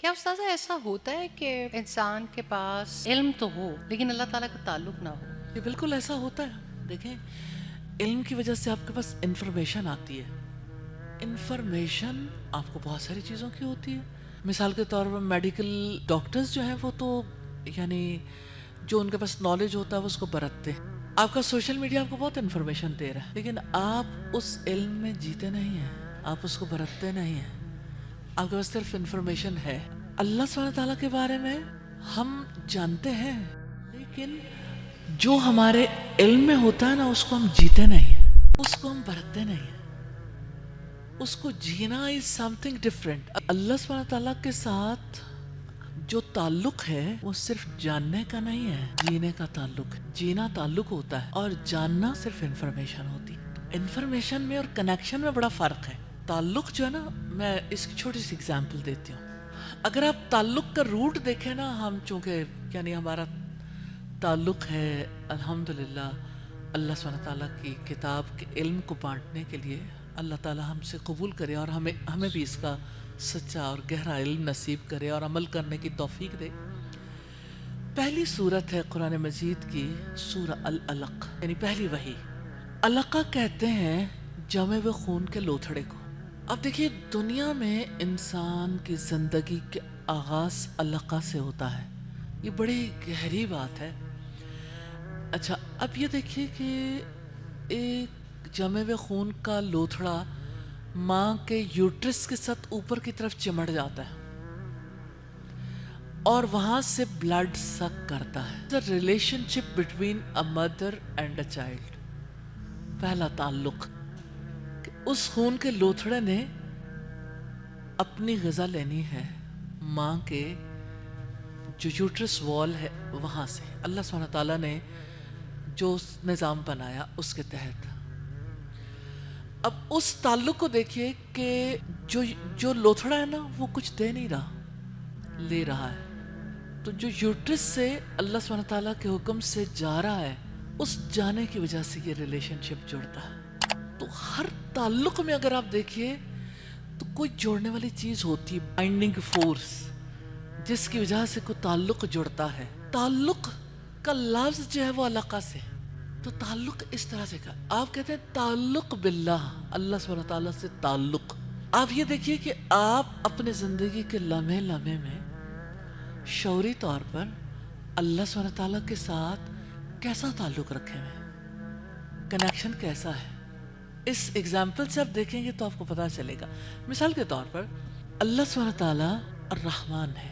کیا استاذہ ایسا ہوتا ہے کہ انسان کے پاس علم تو ہو لیکن اللہ تعالیٰ کا تعلق نہ ہو؟ یہ بالکل ایسا ہوتا ہے. دیکھیں، علم کی وجہ سے آپ کے پاس انفارمیشن آتی ہے. انفارمیشن آپ کو بہت ساری چیزوں کی ہوتی ہے. مثال کے طور پر میڈیکل ڈاکٹرز جو ہیں وہ تو یعنی جو ان کے پاس نالج ہوتا ہے وہ اس کو برتتے ہیں. آپ کا سوشل میڈیا آپ کو بہت انفارمیشن دے رہا ہے لیکن آپ اس علم میں جیتے نہیں ہیں، آپ اس کو برتتے نہیں ہیں. آپ کے پاس صرف انفارمیشن ہے. اللہ سبحانہ تعالیٰ کے بارے میں ہم جانتے ہیں لیکن جو ہمارے علم میں ہوتا ہے نا اس کو ہم جیتے نہیں ہیں، اس کو ہم برتتے نہیں ہیں. اس کو جینا is something different. اللہ سبحانہ تعالیٰ کے ساتھ جو تعلق ہے وہ صرف جاننے کا نہیں ہے، جینے کا تعلق ہے. جینا تعلق ہوتا ہے اور جاننا صرف انفارمیشن ہوتی ہے. انفارمیشن میں اور کنیکشن میں بڑا فرق ہے. تعلق جو ہے نا، میں اس کی چھوٹی سی اگزامپل دیتی ہوں. اگر آپ تعلق کا روٹ دیکھیں نا، ہم چونکہ یعنی ہمارا تعلق ہے الحمدللہ اللہ سبحانہ تعالیٰ کی کتاب کے علم کو بانٹنے کے لیے. اللہ تعالیٰ ہم سے قبول کرے اور ہمیں بھی اس کا سچا اور گہرا علم نصیب کرے اور عمل کرنے کی توفیق دے. پہلی سورت ہے قرآن مجید کی سورہ العلق، یعنی پہلی وحی. علقہ کہتے ہیں جمے ہوئے خون کے لوتھڑے کو. اب دیکھیے، دنیا میں انسان کی زندگی کے آغاز علقہ سے ہوتا ہے. یہ بڑی گہری بات ہے. اچھا، اب یہ دیکھیے کہ ایک جمے ہوئے خون کا لوتھڑا ماں کے یوٹرس کے ساتھ اوپر کی طرف چمڑ جاتا ہے اور وہاں سے بلڈ سک کرتا ہے. The relationship between a mother and a child. پہلا تعلق کہ اس خون کے لوتھڑے نے اپنی غذا لینی ہے ماں کے جو یوٹرس وال ہے وہاں سے. اللہ سبحانہ تعالیٰ نے جو نظام بنایا اس کے تحت. اب اس تعلق کو دیکھیے کہ جو لوتھڑا ہے نا وہ کچھ دے نہیں رہا، لے رہا ہے. تو جو یوٹرس سے اللہ سبحانہ تعالیٰ کے حکم سے جا رہا ہے، اس جانے کی وجہ سے یہ ریلیشن شپ جڑتا ہے. تو ہر تعلق میں اگر آپ دیکھیے تو کوئی جوڑنے والی چیز ہوتی ہے، بائنڈنگ فورس، جس کی وجہ سے کوئی تعلق جڑتا ہے. تعلق کا لفظ جو ہے وہ علاقہ سے، تو تعلق اس طرح سے آپ کہتے ہیں تعلق باللہ، اللہ سبحانہ تعالیٰ سے تعلق. آپ یہ دیکھیے کہ آپ اپنے زندگی کے لمحے لمحے میں شعوری طور پر اللہ سبحانہ تعالیٰ کے ساتھ کیسا تعلق رکھے ہوئے، کنیکشن کیسا ہے. اس ایگزامپل سے آپ دیکھیں گے تو آپ کو پتہ چلے گا. مثال کے طور پر اللہ سبحانہ تعالیٰ الرحمن ہے،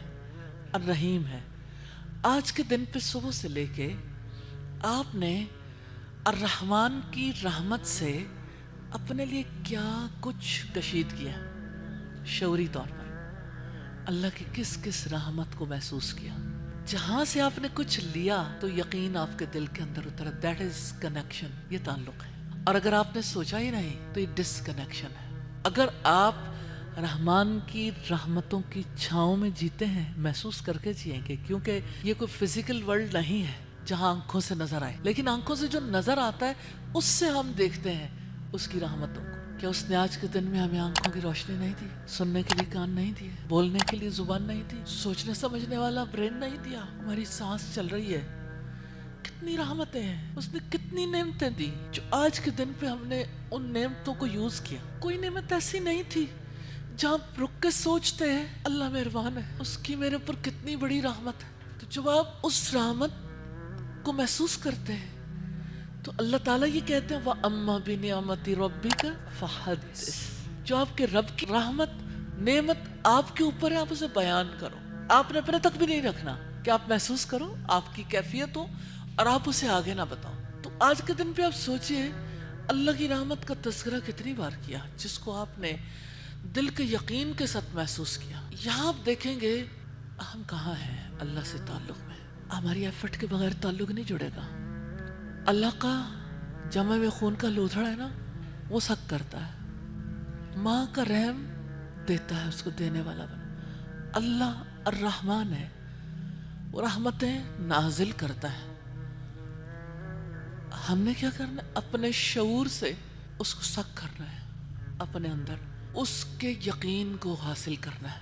الرحیم ہے. آج کے دن پہ صبح سے لے کے آپ نے الرحمن کی رحمت سے اپنے لیے کیا کچھ کشید کیا، شعوری طور پر اللہ کی کس کس رحمت کو محسوس کیا. جہاں سے آپ نے کچھ لیا تو یقین آپ کے دل کے اندر اترا. دیٹ از کنیکشن، یہ تعلق ہے. اور اگر آپ نے سوچا ہی نہیں تو یہ ڈس کنیکشن ہے. اگر آپ رحمان کی رحمتوں کی چھاؤں میں جیتے ہیں، محسوس کر کے جئیں گے، کیونکہ یہ کوئی فزیکل ورلڈ نہیں ہے جہاں آنکھوں سے نظر آئے، لیکن آنکھوں سے جو نظر آتا ہے اس سے ہم دیکھتے ہیں اس کی رحمتوں کو. کیا اس نے آج کے دن میں ہمیں آنکھوں کی روشنی نہیں دی، سننے کے لیے کان نہیں دیے، بولنے کے لیے زبان نہیں دی، سوچنے سمجھنے والا برین نہیں دیا، ہماری سانس چل رہی ہے؟ کتنی رحمتیں ہیں، اس نے کتنی نعمتیں دی جو آج کے دن پہ ہم نے ان نعمتوں کو یوز کیا. کوئی نعمت ایسی نہیں تھی جہاں رک کے سوچتے ہیں اللہ مہربان ہے، اس کی میرے اوپر کتنی بڑی رحمت ہے. تو جب آپ اس رحمت کو محسوس کرتے ہیں تو اللہ تعالیٰ یہ کہتے ہیں وَأَمَّا بِنِعْمَتِ رَبِّكَ فَحَدِّثْ. جو آپ کے رب کی رحمت نعمت آپ کے اوپر ہے، آپ اسے بیان کرو. آپ نے اپنے تک بھی نہیں رکھنا کہ آپ محسوس کرو، آپ کی کیفیت ہو اور آپ اسے آگے نہ بتاؤ. تو آج کے دن پہ آپ سوچئے اللہ کی رحمت کا تذکرہ کتنی بار کیا جس کو آپ نے دل کے یقین کے ساتھ محسوس کیا. یہاں آپ دیکھیں گے ہم کہاں ہیں اللہ سے تعلق میں. ہماری ایفرٹ کے بغیر تعلق نہیں جڑے گا. اللہ کا جمع میں خون کا لوتھڑا ہے نا، وہ سک کرتا ہے. ماں کا رحم دیتا ہے، اس کو دینے والا بنا. اللہ الرحمن ہے، وہ رحمتیں نازل کرتا ہے. ہم نے کیا کرنا ہے؟ اپنے شعور سے اس کو سک کرنا ہے، اپنے اندر اس کے یقین کو حاصل کرنا ہے.